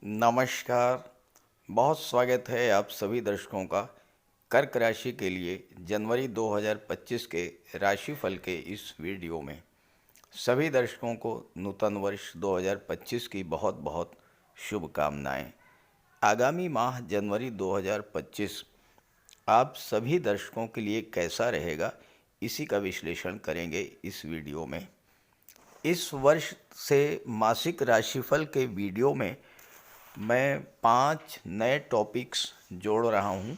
नमस्कार। बहुत स्वागत है आप सभी दर्शकों का कर्क राशि के लिए जनवरी 2025 के राशिफल के इस वीडियो में। सभी दर्शकों को नूतन वर्ष 2025 की बहुत बहुत शुभकामनाएं। आगामी माह जनवरी 2025 आप सभी दर्शकों के लिए कैसा रहेगा, इसी का विश्लेषण करेंगे इस वीडियो में। इस वर्ष से मासिक राशिफल के वीडियो में मैं 5 नए टॉपिक्स जोड़ रहा हूँ।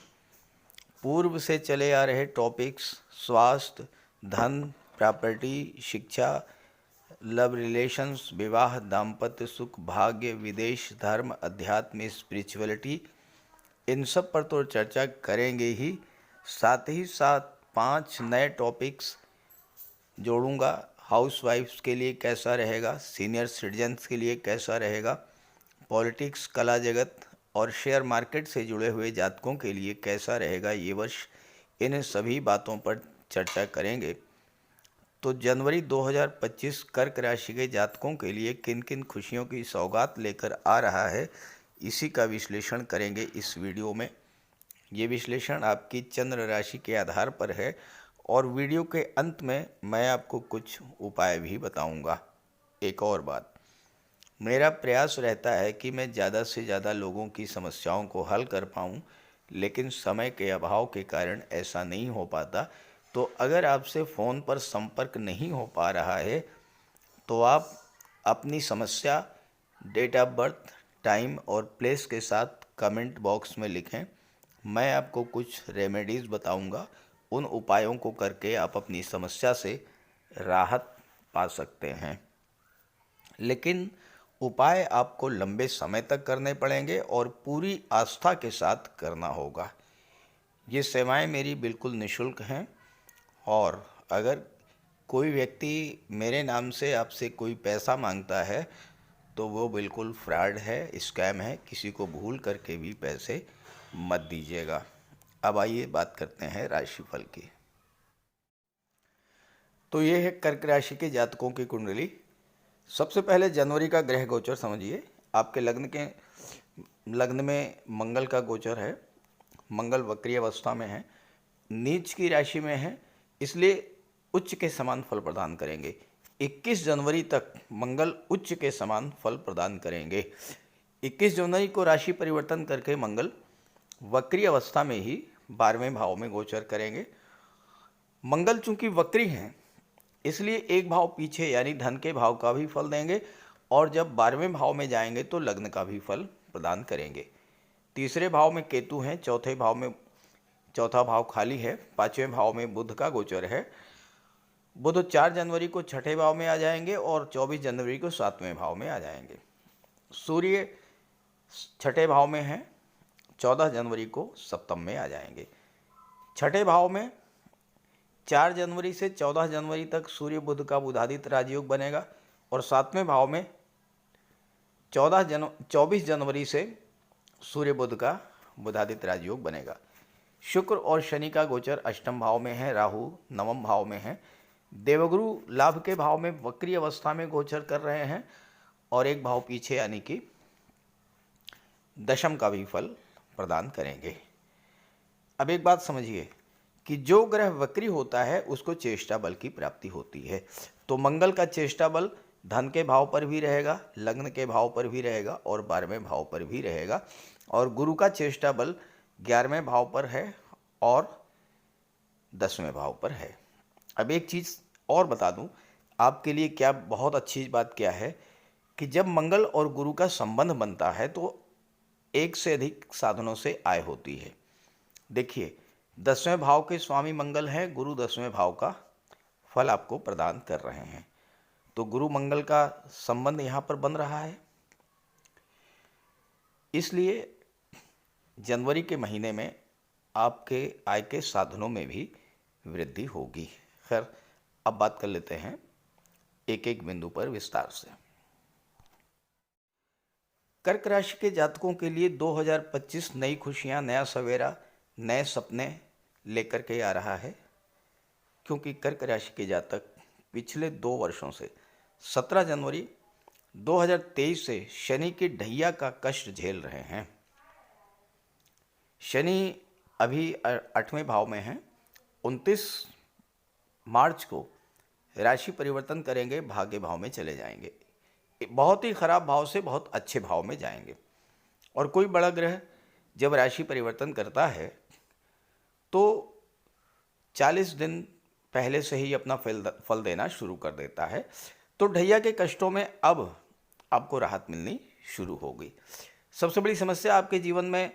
पूर्व से चले आ रहे टॉपिक्स स्वास्थ्य, धन, प्रॉपर्टी, शिक्षा, लव रिलेशंस, विवाह, दाम्पत्य सुख, भाग्य, विदेश, धर्म, अध्यात्म, स्पिरिचुअलिटी, इन सब पर तो चर्चा करेंगे ही। साथ ही साथ 5 नए टॉपिक्स जोड़ूंगा। हाउसवाइफ्स के लिए कैसा रहेगा, सीनियर सिटीजन्स के लिए कैसा रहेगा, पॉलिटिक्स, कला जगत और शेयर मार्केट से जुड़े हुए जातकों के लिए कैसा रहेगा ये वर्ष, इन सभी बातों पर चर्चा करेंगे। तो जनवरी 2025 कर्क राशि के जातकों के लिए किन किन खुशियों की सौगात लेकर आ रहा है, इसी का विश्लेषण करेंगे इस वीडियो में। ये विश्लेषण आपकी चंद्र राशि के आधार पर है और वीडियो के अंत में मैं आपको कुछ उपाय भी बताऊंगा। एक और बात, मेरा प्रयास रहता है कि मैं ज़्यादा से ज़्यादा लोगों की समस्याओं को हल कर पाऊँ, लेकिन समय के अभाव के कारण ऐसा नहीं हो पाता। तो अगर आपसे फ़ोन पर संपर्क नहीं हो पा रहा है तो आप अपनी समस्या डेट ऑफ बर्थ, टाइम और प्लेस के साथ कमेंट बॉक्स में लिखें। मैं आपको कुछ रेमेडीज़ बताऊंगा, उन उपायों को करके आप अपनी समस्या से राहत पा सकते हैं। लेकिन उपाय आपको लंबे समय तक करने पड़ेंगे और पूरी आस्था के साथ करना होगा। ये सेवाएं मेरी बिल्कुल निःशुल्क हैं और अगर कोई व्यक्ति मेरे नाम से आपसे कोई पैसा मांगता है तो वो बिल्कुल फ्रॉड है, स्कैम है। किसी को भूल करके भी पैसे मत दीजिएगा। अब आइए बात करते हैं राशिफल की। तो ये है कर्क राशि के जातकों की कुंडली। सबसे पहले जनवरी का ग्रह गोचर समझिए। आपके लग्न में मंगल का गोचर है। मंगल वक्री अवस्था में है, नीच की राशि में है, इसलिए उच्च के समान फल प्रदान करेंगे। 21 जनवरी तक मंगल उच्च के समान फल प्रदान करेंगे। 21 जनवरी को राशि परिवर्तन करके मंगल वक्री अवस्था में ही 12वें भाव में गोचर करेंगे। मंगल चूंकि वक्री हैं, इसलिए एक भाव पीछे यानी धन के भाव का भी फल देंगे और जब 12वें भाव में जाएंगे तो लग्न का भी फल प्रदान करेंगे। तीसरे भाव में केतु हैं, चौथा भाव खाली है, 5वें भाव में बुध का गोचर है। बुध 4 जनवरी को छठे भाव में आ जाएंगे और 24 जनवरी को 7वें भाव में आ जाएंगे। सूर्य छठे भाव में है, 14 जनवरी को सप्तम में आ जाएंगे। छठे भाव में 4 जनवरी से 14 जनवरी तक सूर्य बुध का बुधादित्य राजयोग बनेगा और 7वें भाव में 24 जनवरी से सूर्य बुध का बुधादित्य राजयोग बनेगा। शुक्र और शनि का गोचर अष्टम भाव में है, राहु नवम भाव में है। देवगुरु लाभ के भाव में वक्री अवस्था में गोचर कर रहे हैं और एक भाव पीछे यानी कि दशम का भी फल प्रदान करेंगे। अब एक बात समझिए कि जो ग्रह वक्री होता है उसको चेष्टा बल की प्राप्ति होती है। तो मंगल का चेष्टा बल धन के भाव पर भी रहेगा, लग्न के भाव पर भी रहेगा और 12वें भाव पर भी रहेगा। और गुरु का चेष्टा बल 11वें भाव पर है और 10वें भाव पर है। अब एक चीज़ और बता दूं आपके लिए, क्या बहुत अच्छी बात क्या है कि जब मंगल और गुरु का संबंध बनता है तो एक से अधिक साधनों से आय होती है। देखिए, 10वें भाव के स्वामी मंगल हैं, गुरु 10वें भाव का फल आपको प्रदान कर रहे हैं। तो गुरु मंगल का संबंध यहाँ पर बन रहा है, इसलिए जनवरी के महीने में आपके आय के साधनों में भी वृद्धि होगी। खैर, अब बात कर लेते हैं एक एक बिंदु पर विस्तार से। कर्क राशि के जातकों के लिए 2025 नई खुशियां, नया सवेरा, नए सपने लेकर के आ रहा है, क्योंकि कर्क राशि के जातक पिछले 2 वर्षों से 17 जनवरी 2023 से शनि की ढैया का कष्ट झेल रहे हैं। शनि अभी 8वें भाव में हैं। 29 मार्च को राशि परिवर्तन करेंगे, भाग्य भाव में चले जाएंगे। बहुत ही खराब भाव से बहुत अच्छे भाव में जाएंगे। और कोई बड़ा ग्रह जब राशि परिवर्तन करता है तो 40 दिन पहले से ही अपना फल देना शुरू कर देता है। तो ढैया के कष्टों में अब आपको राहत मिलनी शुरू हो गई। सबसे बड़ी समस्या आपके जीवन में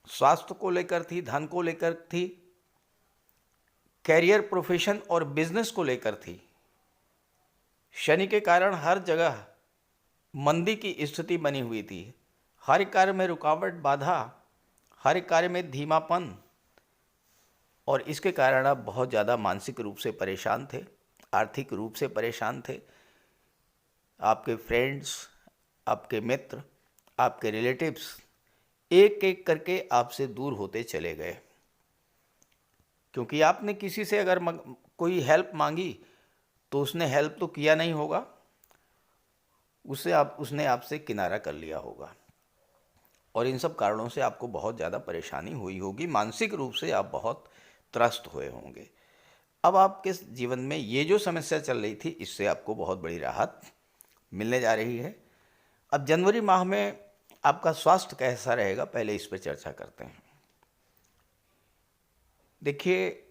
स्वास्थ्य को लेकर थी, धन को लेकर थी, कैरियर, प्रोफेशन और बिजनेस को लेकर थी। शनि के कारण हर जगह मंदी की स्थिति बनी हुई थी। हर कार्य में रुकावट, बाधा, हर कार्य में धीमापन, और इसके कारण आप बहुत ज़्यादा मानसिक रूप से परेशान थे, आर्थिक रूप से परेशान थे। आपके फ्रेंड्स, आपके मित्र, आपके रिलेटिव्स एक एक करके आपसे दूर होते चले गए, क्योंकि आपने किसी से अगर कोई हेल्प मांगी तो उसने हेल्प तो किया नहीं होगा, उसने आपसे किनारा कर लिया होगा। और इन सब कारणों से आपको बहुत ज़्यादा परेशानी हुई होगी, मानसिक रूप से आप बहुत त्रस्त हुए होंगे। अब आपके जीवन में ये जो समस्या चल रही थी, इससे आपको बहुत बड़ी राहत मिलने जा रही है। अब जनवरी माह में आपका स्वास्थ्य कैसा रहेगा, पहले इस पर चर्चा करते हैं। देखिए,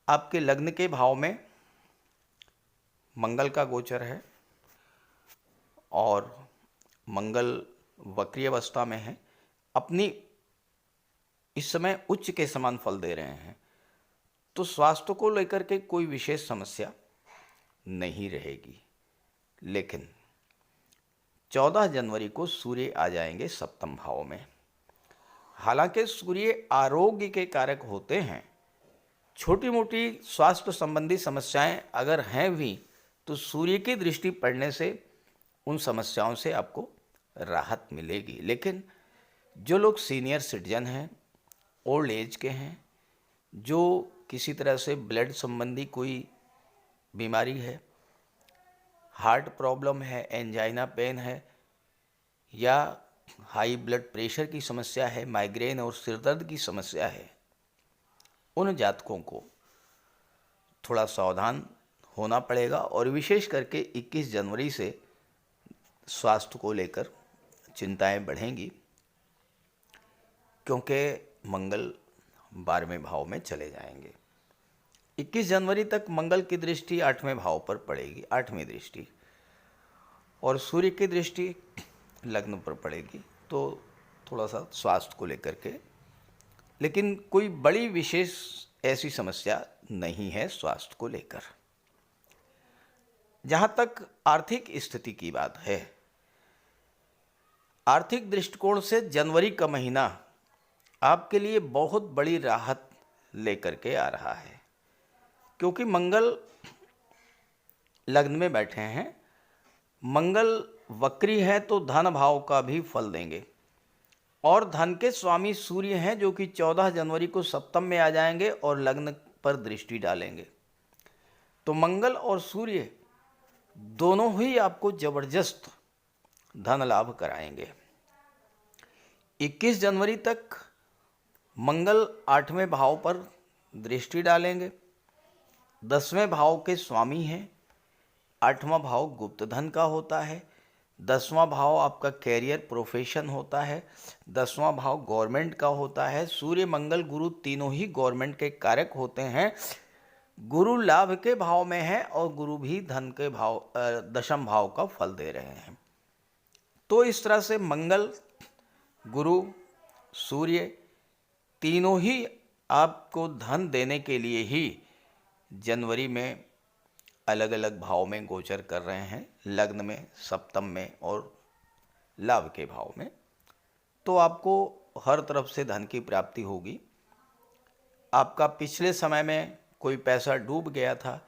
आपके लग्न के भाव में मंगल का गोचर है और मंगल वक्री अवस्था में है। अपनी इस समय उच्च के समान फल दे रहे हैं, तो स्वास्थ्य को लेकर के कोई विशेष समस्या नहीं रहेगी। लेकिन 14 जनवरी को सूर्य आ जाएंगे सप्तम भाव में। हालांकि सूर्य आरोग्य के कारक होते हैं, छोटी मोटी स्वास्थ्य संबंधी समस्याएं अगर हैं भी तो सूर्य की दृष्टि पड़ने से उन समस्याओं से आपको राहत मिलेगी। लेकिन जो लोग सीनियर सिटीजन हैं, ओल्ड एज के हैं, जो किसी तरह से ब्लड संबंधी कोई बीमारी है, हार्ट प्रॉब्लम है, एंजाइना पेन है, या हाई ब्लड प्रेशर की समस्या है, माइग्रेन और सिरदर्द की समस्या है, उन जातकों को थोड़ा सावधान होना पड़ेगा। और विशेष करके 21 जनवरी से स्वास्थ्य को लेकर चिंताएं बढ़ेंगी, क्योंकि मंगल 12वें भाव में चले जाएंगे। 21 जनवरी तक मंगल की दृष्टि 8वें भाव पर पड़ेगी, 8वीं दृष्टि, और सूर्य की दृष्टि लग्न पर पड़ेगी। तो थोड़ा सा स्वास्थ्य को लेकर के, लेकिन कोई बड़ी विशेष ऐसी समस्या नहीं है स्वास्थ्य को लेकर। जहां तक आर्थिक स्थिति की बात है, आर्थिक दृष्टिकोण से जनवरी का महीना आपके लिए बहुत बड़ी राहत लेकर के आ रहा है, क्योंकि मंगल लग्न में बैठे हैं। मंगल वक्री है तो धन भाव का भी फल देंगे, और धन के स्वामी सूर्य हैं जो कि 14 जनवरी को सप्तम में आ जाएंगे और लग्न पर दृष्टि डालेंगे। तो मंगल और सूर्य दोनों ही आपको जबरदस्त धन लाभ कराएंगे। 21 जनवरी तक मंगल 8वें भाव पर दृष्टि डालेंगे। 10वें भाव के स्वामी हैं। 8वां भाव गुप्त धन का होता है। 10वां भाव आपका कैरियर, प्रोफेशन होता है। 10वां भाव गवर्नमेंट का होता है। सूर्य, मंगल, गुरु तीनों ही गवर्नमेंट के कारक होते हैं। गुरु लाभ के भाव में है और गुरु भी धन के भाव, 10म भाव का फल दे रहे हैं। तो इस तरह से मंगल, गुरु, सूर्य तीनों ही आपको धन देने के लिए ही जनवरी में अलग अलग भाव में गोचर कर रहे हैं, लग्न में, सप्तम में और लाभ के भाव में। तो आपको हर तरफ से धन की प्राप्ति होगी। आपका पिछले समय में कोई पैसा डूब गया था,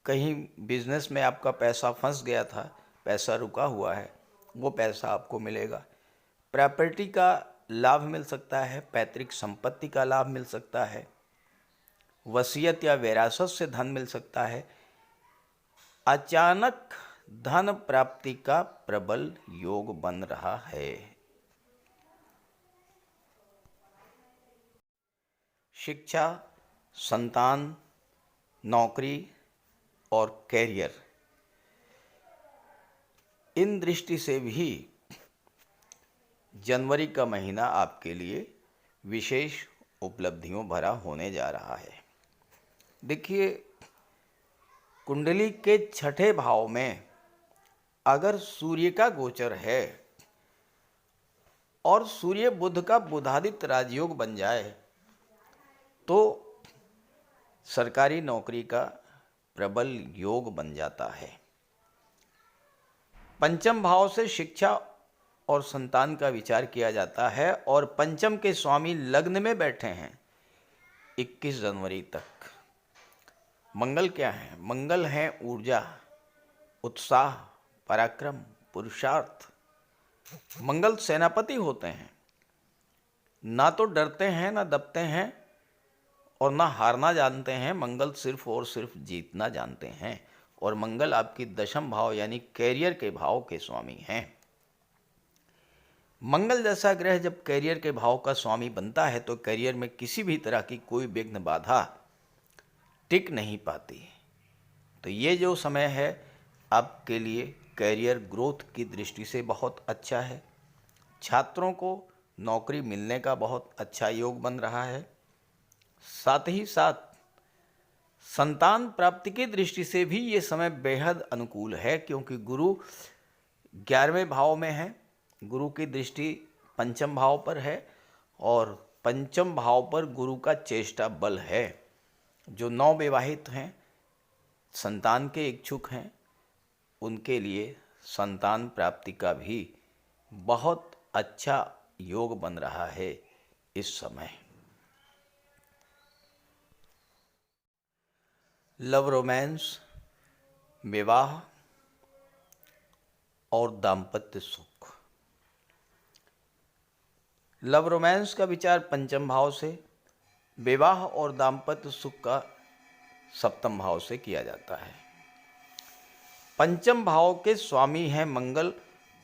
कहीं बिजनेस में आपका पैसा फंस गया था, पैसा रुका हुआ है, वो पैसा आपको मिलेगा। प्रॉपर्टी का लाभ मिल सकता है, पैतृक संपत्ति का लाभ मिल सकता है, वसीयत या विरासत से धन मिल सकता है। अचानक धन प्राप्ति का प्रबल योग बन रहा है। शिक्षा, संतान, नौकरी और कैरियर, इन दृष्टि से भी जनवरी का महीना आपके लिए विशेष उपलब्धियों भरा होने जा रहा है। देखिए, कुंडली के छठे भाव में अगर सूर्य का गोचर है और सूर्य बुध का बुधादित्य राजयोग बन जाए तो सरकारी नौकरी का प्रबल योग बन जाता है। पंचम भाव से शिक्षा और संतान का विचार किया जाता है और पंचम के स्वामी लग्न में बैठे हैं 21 जनवरी तक। मंगल क्या है? मंगल है ऊर्जा, उत्साह, पराक्रम, पुरुषार्थ। मंगल सेनापति होते हैं, ना तो डरते हैं ना दबते हैं और ना हारना जानते हैं। मंगल सिर्फ और सिर्फ जीतना जानते हैं। और मंगल आपकी दशम भाव यानी कैरियर के भाव के स्वामी हैं। मंगल जैसा ग्रह जब कैरियर के भाव का स्वामी बनता है तो कैरियर में किसी भी तरह की कोई विघ्न बाधा टिक नहीं पाती। तो ये जो समय है आपके लिए कैरियर ग्रोथ की दृष्टि से बहुत अच्छा है। छात्रों को नौकरी मिलने का बहुत अच्छा योग बन रहा है। साथ ही साथ संतान प्राप्ति की दृष्टि से भी ये समय बेहद अनुकूल है, क्योंकि गुरु 11वें भाव में है। गुरु की दृष्टि पंचम भाव पर है और पंचम भाव पर गुरु का चेष्टा बल है। जो नवविवाहित हैं, संतान के इच्छुक हैं, उनके लिए संतान प्राप्ति का भी बहुत अच्छा योग बन रहा है इस समय। लव रोमांस, विवाह और दाम्पत्य सुख। लव रोमांस का विचार पंचम भाव से, विवाह और दाम्पत्य सुख का सप्तम भाव से किया जाता है। पंचम भाव के स्वामी हैं मंगल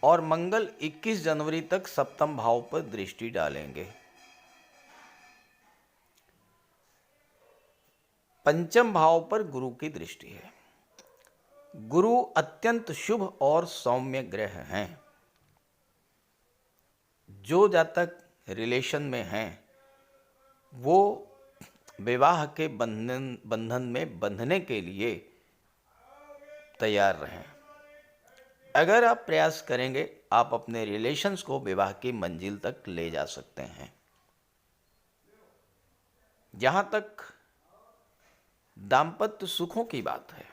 और मंगल 21 जनवरी तक सप्तम भाव पर दृष्टि डालेंगे। पंचम भाव पर गुरु की दृष्टि है। गुरु अत्यंत शुभ और सौम्य ग्रह हैं। जो जातक रिलेशन में हैं वो विवाह के बंधन में बंधने के लिए तैयार रहें। अगर आप प्रयास करेंगे आप अपने रिलेशंस को विवाह की मंजिल तक ले जा सकते हैं। जहां तक दाम्पत्य सुखों की बात है,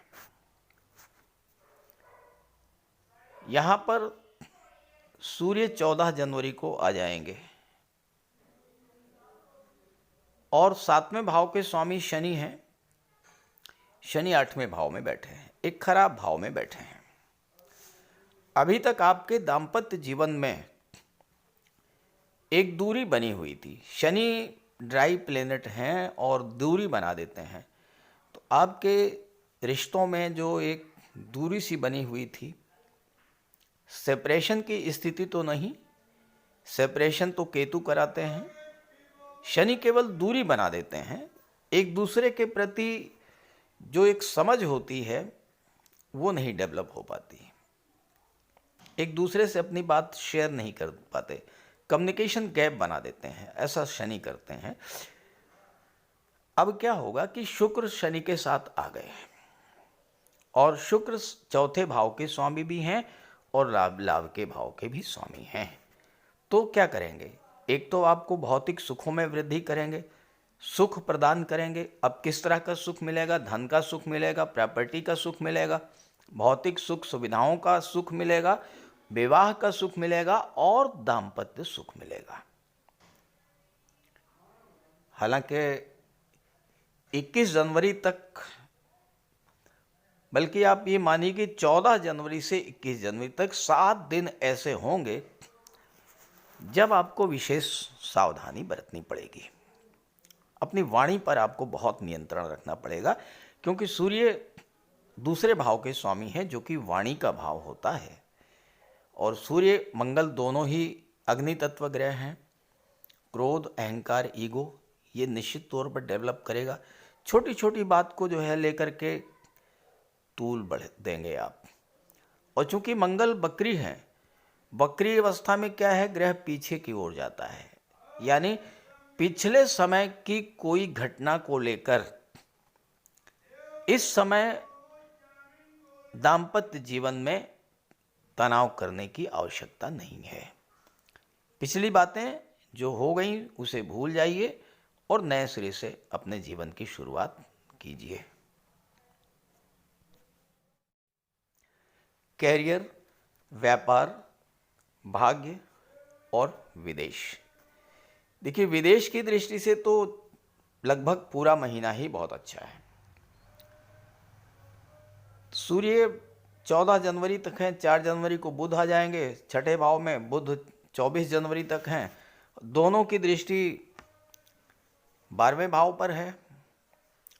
यहां पर सूर्य 14 जनवरी को आ जाएंगे और 7वें भाव के स्वामी शनि हैं। शनि 8वें भाव में बैठे हैं, एक खराब भाव में बैठे हैं। अभी तक आपके दाम्पत्य जीवन में एक दूरी बनी हुई थी। शनि ड्राई प्लेनेट हैं और दूरी बना देते हैं। तो आपके रिश्तों में जो एक दूरी सी बनी हुई थी, सेपरेशन की स्थिति तो नहीं, सेपरेशन तो केतु कराते हैं, शनि केवल दूरी बना देते हैं। एक दूसरे के प्रति जो एक समझ होती है वो नहीं डेवलप हो पाती। एक दूसरे से अपनी बात शेयर नहीं कर पाते, कम्युनिकेशन गैप बना देते हैं, ऐसा शनि करते हैं। अब क्या होगा कि शुक्र शनि के साथ आ गए और शुक्र चौथे भाव के स्वामी भी हैं और लाभ के भाव के भी स्वामी हैं। तो क्या करेंगे? एक तो आपको भौतिक सुखों में वृद्धि करेंगे, सुख प्रदान करेंगे। अब किस तरह का सुख मिलेगा? धन का सुख मिलेगा, प्रॉपर्टी का सुख मिलेगा, भौतिक सुख सुविधाओं का सुख मिलेगा, विवाह का सुख मिलेगा और दाम्पत्य सुख मिलेगा। हालांकि 21 जनवरी तक, बल्कि आप ये मानिए कि 14 जनवरी से 21 जनवरी तक 7 दिन ऐसे होंगे जब आपको विशेष सावधानी बरतनी पड़ेगी। अपनी वाणी पर आपको बहुत नियंत्रण रखना पड़ेगा, क्योंकि सूर्य दूसरे भाव के स्वामी हैं, जो कि वाणी का भाव होता है। और सूर्य मंगल दोनों ही अग्नि तत्व ग्रह हैं। क्रोध, अहंकार, ईगो ये निश्चित तौर पर डेवलप करेगा। छोटी छोटी बात को जो है लेकर के तूल बढ़ देंगे आप। और चूंकि मंगल बकरी हैं, बकरी अवस्था में क्या है, ग्रह पीछे की ओर जाता है, यानी पिछले समय की कोई घटना को लेकर इस समय दाम्पत्य जीवन में तनाव करने की आवश्यकता नहीं है। पिछली बातें जो हो गई उसे भूल जाइए और नए सिरे से अपने जीवन की शुरुआत कीजिए। कैरियर, व्यापार, भाग्य और विदेश। देखिए, विदेश की दृष्टि से तो लगभग पूरा महीना ही बहुत अच्छा है। सूर्य 14 जनवरी तक हैं, 4 जनवरी को बुध आ जाएंगे छठे भाव में, बुध 24 जनवरी तक हैं। दोनों की दृष्टि 12वें भाव पर है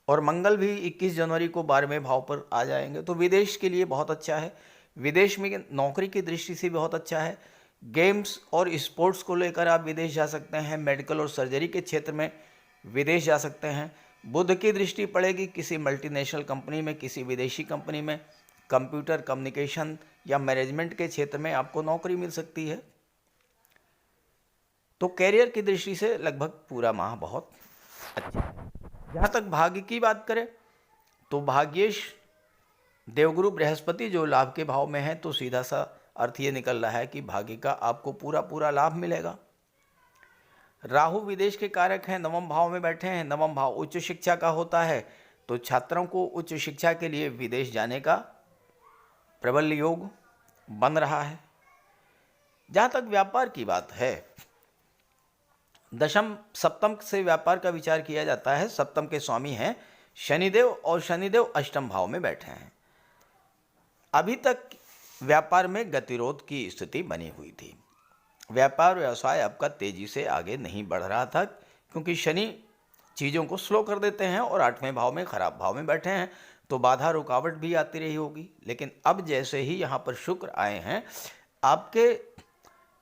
और मंगल भी 21 जनवरी को 12वें भाव पर आ जाएंगे। तो विदेश के लिए बहुत अच्छा है। विदेश में नौकरी की दृष्टि से बहुत अच्छा है। गेम्स और स्पोर्ट्स को लेकर आप विदेश जा सकते हैं। मेडिकल और सर्जरी के क्षेत्र में विदेश जा सकते हैं। बुध की दृष्टि पड़ेगी किसी मल्टीनेशनल कंपनी में, किसी विदेशी कंपनी में, कंप्यूटर, कम्युनिकेशन या मैनेजमेंट के क्षेत्र में आपको नौकरी मिल सकती है। तो कैरियर की दृष्टि से लगभग पूरा माह बहुत अच्छा है। जहाँ तक भाग्य की बात करें तो भाग्येश देवगुरु बृहस्पति जो लाभ के भाव में है, तो सीधा सा अर्थ ये निकल रहा है कि भाग्य का आपको पूरा पूरा लाभ मिलेगा। राहु विदेश के कारक हैं, नवम भाव में बैठे हैं। नवम भाव उच्च शिक्षा का होता है, तो छात्रों को उच्च शिक्षा के लिए विदेश जाने का प्रबल योग बन रहा है। जहाँ तक व्यापार की बात है, दशम सप्तम से व्यापार का विचार किया जाता है। सप्तम के स्वामी हैं शनिदेव और शनिदेव अष्टम भाव में बैठे हैं। अभी तक व्यापार में गतिरोध की स्थिति बनी हुई थी। व्यापार व्यवसाय आपका तेजी से आगे नहीं बढ़ रहा था, क्योंकि शनि चीज़ों को स्लो कर देते हैं और 8वें भाव में खराब भाव में बैठे हैं, तो बाधा रुकावट भी आती रही होगी। लेकिन अब जैसे ही यहाँ पर शुक्र आए हैं, आपके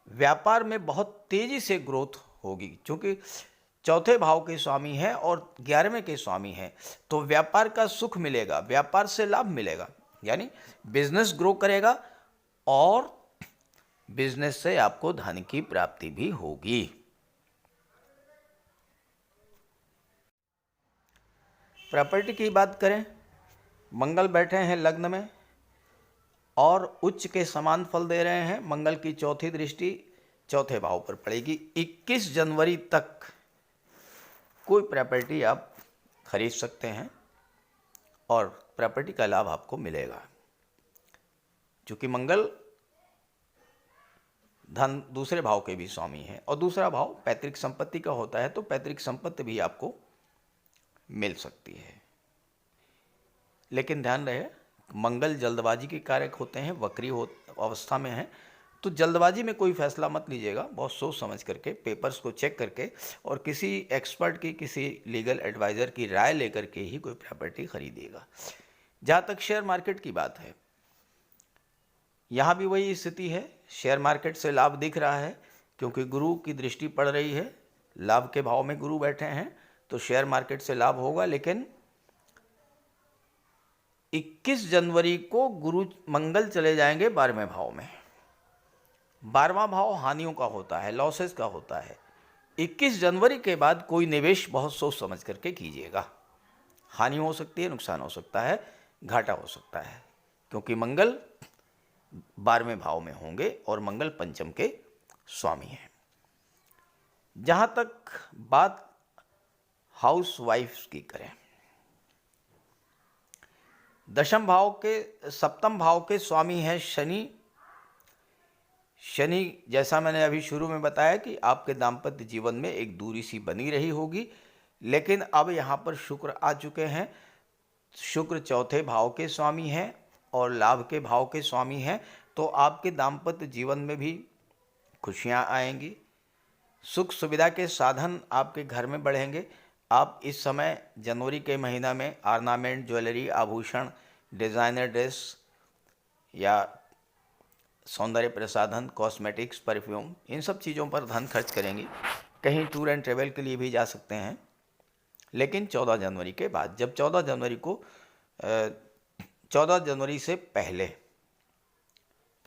व्यापार में बहुत तेज़ी से ग्रोथ होगी। क्योंकि चौथे भाव के स्वामी हैं और 11वें के स्वामी हैं, तो व्यापार का सुख मिलेगा, व्यापार से लाभ मिलेगा, यानी बिजनेस ग्रो करेगा और बिजनेस से आपको धन की प्राप्ति भी होगी। प्रॉपर्टी की बात करें, मंगल बैठे हैं लग्न में और उच्च के समान फल दे रहे हैं। मंगल की चौथी दृष्टि चौथे भाव पर पड़ेगी। 21 जनवरी तक कोई प्रॉपर्टी आप खरीद सकते हैं और प्रॉपर्टी का लाभ आपको मिलेगा। क्योंकि मंगल धन दूसरे भाव के भी स्वामी हैं और दूसरा भाव पैतृक संपत्ति का होता है, तो पैतृक संपत्ति भी आपको मिल सकती है। लेकिन ध्यान रहे, मंगल जल्दबाजी के कारक होते हैं, वक्री अवस्था में है, तो जल्दबाजी में कोई फैसला मत लीजिएगा। बहुत सोच समझ करके, पेपर्स को चेक करके और किसी एक्सपर्ट की, किसी लीगल एडवाइज़र की राय लेकर के ही कोई प्रॉपर्टी खरीदिएगा। जहाँ तक शेयर मार्केट की बात है, यहाँ भी वही स्थिति है। शेयर मार्केट से लाभ दिख रहा है, क्योंकि गुरु की दृष्टि पड़ रही है, लाभ के भाव में गुरु बैठे हैं, तो शेयर मार्केट से लाभ होगा। लेकिन 21 जनवरी को गुरु मंगल चले जाएंगे 12वें भाव में। 12वां भाव हानियों का होता है, लॉसेस का होता है। 21 जनवरी के बाद कोई निवेश बहुत सोच समझ करके कीजिएगा। हानि हो सकती है, नुकसान हो सकता है, घाटा हो सकता है, क्योंकि मंगल 12वें भाव में होंगे और मंगल पंचम के स्वामी हैं। जहाँ तक बात हाउस वाइफ्स की करें, दशम भाव के सप्तम भाव के स्वामी हैं शनि। शनि, जैसा मैंने अभी शुरू में बताया कि आपके दाम्पत्य जीवन में एक दूरी सी बनी रही होगी, लेकिन अब यहाँ पर शुक्र आ चुके हैं। शुक्र चौथे भाव के स्वामी हैं और लाभ के भाव के स्वामी हैं, तो आपके दाम्पत्य जीवन में भी खुशियाँ आएंगी। सुख सुविधा के साधन आपके घर में बढ़ेंगे। आप इस समय जनवरी के महीना में ऑर्नामेंट, ज्वेलरी, आभूषण डिज़ाइनर ड्रेस या सौंदर्य प्रसाधन, कॉस्मेटिक्स, परफ्यूम, इन सब चीज़ों पर धन खर्च करेंगी। कहीं टूर एंड ट्रेवल के लिए भी जा सकते हैं, लेकिन 14 जनवरी के बाद। जब 14 जनवरी को 14 जनवरी से पहले,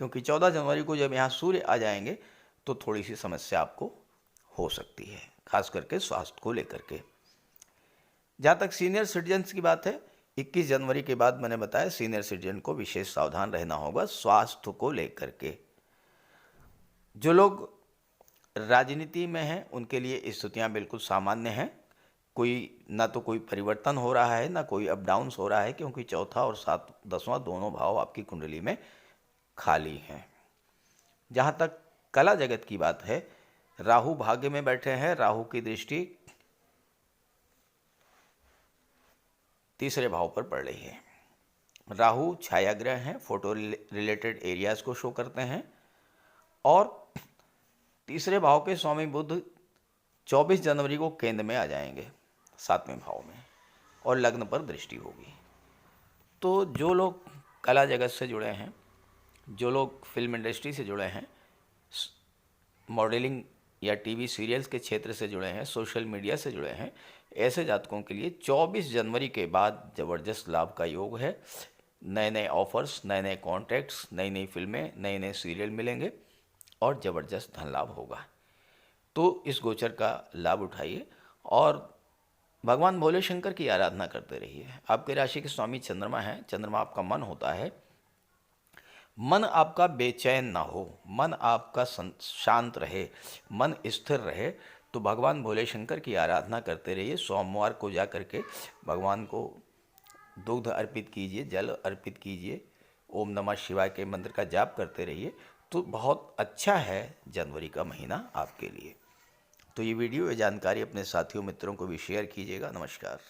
क्योंकि 14 जनवरी को जब यहाँ सूर्य आ जाएंगे तो थोड़ी सी समस्या आपको हो सकती है, खास करके स्वास्थ्य को लेकर के। जहाँ तक सीनियर सिटीजन्स की बात है, 21 जनवरी के बाद मैंने बताया सीनियर सिटीजन को विशेष सावधान रहना होगा स्वास्थ्य को लेकर के। जो लोग राजनीति में हैं उनके लिए स्थितियाँ बिल्कुल सामान्य हैं। ना तो कोई परिवर्तन हो रहा है, ना कोई अप डाउन्स हो रहा है, क्योंकि चौथा और 10वां दोनों भाव आपकी कुंडली में खाली हैं। जहाँ तक कला जगत की बात है, राहु भाग्य में बैठे हैं। राहु की दृष्टि तीसरे भाव पर पड़ रही है। राहु छायाग्रह हैं, फोटो रिलेटेड एरियाज को शो करते हैं। और तीसरे भाव के स्वामी बुध 24 जनवरी को केंद्र में आ जाएंगे 7वें भाव में, और लग्न पर दृष्टि होगी। तो जो लोग कला जगत से जुड़े हैं, जो लोग फिल्म इंडस्ट्री से जुड़े हैं, मॉडलिंग या टीवी सीरियल्स के क्षेत्र से जुड़े हैं, सोशल मीडिया से जुड़े हैं, ऐसे जातकों के लिए 24 जनवरी के बाद ज़बरदस्त लाभ का योग है। नए नए ऑफर्स, नए नए कॉन्ट्रैक्ट्स, नई नई फिल्में, नए नए सीरियल मिलेंगे और ज़बरदस्त धन लाभ होगा। तो इस गोचर का लाभ उठाइए और भगवान भोले शंकर की आराधना करते रहिए। आपके राशि के स्वामी चंद्रमा हैं। चंद्रमा आपका मन होता है। मन आपका बेचैन ना हो, मन आपका शांत रहे, मन स्थिर रहे, तो भगवान भोले शंकर की आराधना करते रहिए। सोमवार को जा करके भगवान को दूध अर्पित कीजिए, जल अर्पित कीजिए, ओम नमः शिवाय के मंत्र का जाप करते रहिए। तो बहुत अच्छा है जनवरी का महीना आपके लिए। तो ये वीडियो, ये जानकारी अपने साथियों मित्रों को भी शेयर कीजिएगा। नमस्कार।